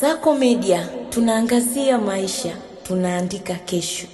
Kasako Media, tunaangazia maisha, tunaandika kesho.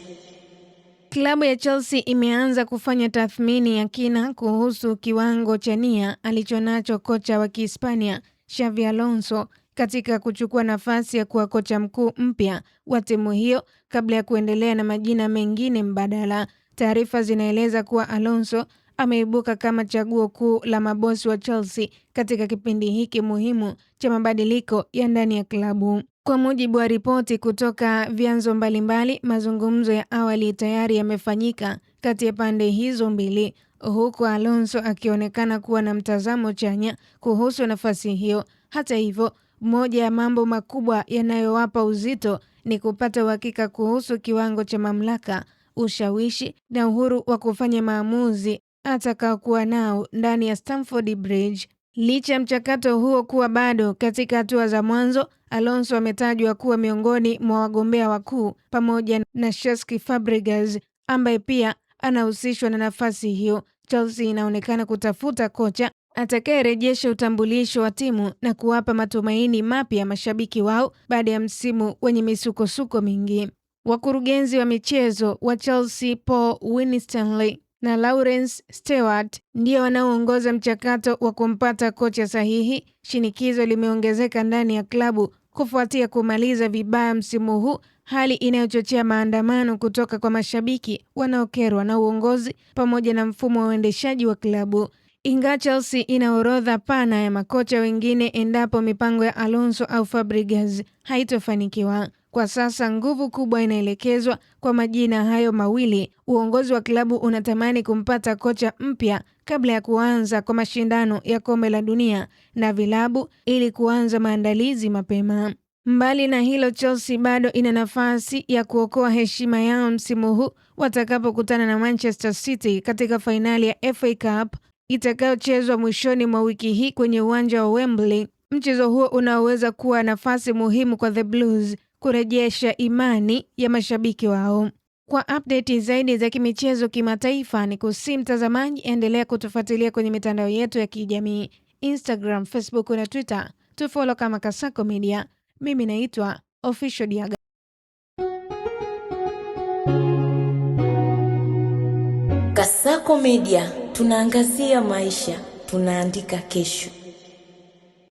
Klabu ya Chelsea imeanza kufanya tathmini ya kina kuhusu kiwango cha nia alichonacho kocha wa Kihispania Xabi Alonso katika kuchukua nafasi ya kuwa kocha mkuu mpya wa timu hiyo kabla ya kuendelea na majina mengine mbadala. Taarifa zinaeleza kuwa Alonso ameibuka kama chaguo kuu la mabosi wa Chelsea katika kipindi hiki muhimu cha mabadiliko ya ndani ya klabu. Kwa mujibu wa ripoti kutoka vyanzo mbalimbali, mazungumzo ya awali tayari yamefanyika kati ya pande hizo mbili, huku Alonso akionekana kuwa na mtazamo chanya kuhusu nafasi hiyo. Hata hivyo, moja ya mambo makubwa yanayowapa uzito ni kupata uhakika kuhusu kiwango cha mamlaka, ushawishi na uhuru wa kufanya maamuzi atakaokuwa nao ndani ya Stamford Bridge. Licha ya mchakato huo kuwa bado katika hatua za mwanzo, Alonso ametajwa kuwa miongoni mwa wagombea wakuu pamoja na Cesc Fabregas ambaye pia anahusishwa na nafasi hiyo. Chelsea inaonekana kutafuta kocha atakayerejesha utambulisho wa timu na kuwapa matumaini mapya mashabiki wao baada ya msimu wenye misukosuko mingi. Wakurugenzi wa michezo wa Chelsea Paul Winstanley na Laurence Stewart ndio wanaoongoza mchakato wa kumpata kocha sahihi. Shinikizo limeongezeka ndani ya klabu kufuatia kumaliza vibaya msimu huu, hali inayochochea maandamano kutoka kwa mashabiki wanaokerwa na uongozi pamoja na mfumo wa uendeshaji wa klabu. Ingawa Chelsea ina orodha pana ya makocha wengine endapo mipango ya Alonso au Fabregas haitofanikiwa. Kwa sasa nguvu kubwa inaelekezwa kwa majina hayo mawili. Uongozi wa klabu unatamani kumpata kocha mpya kabla ya kuanza kwa mashindano ya Kombe la Dunia na vilabu ili kuanza maandalizi mapema. Mbali na hilo, Chelsea bado ina nafasi ya kuokoa heshima yao msimu huu watakapokutana na Manchester City katika fainali ya FA Cup itakayochezwa mwishoni mwa wiki hii kwenye uwanja wa Wembley. Mchezo huo unaweza kuwa nafasi muhimu kwa The Blues kurejesha imani ya mashabiki wao. Kwa update zaidi za kimichezo kimataifa, ni kusi mtazamaji, endelea kutufuatilia kwenye mitandao yetu ya kijamii Instagram, Facebook na Twitter. Tufollow kama Kasako Media. Mimi naitwa Official Diaga. Kasako Media, tunaangazia maisha, tunaandika kesho.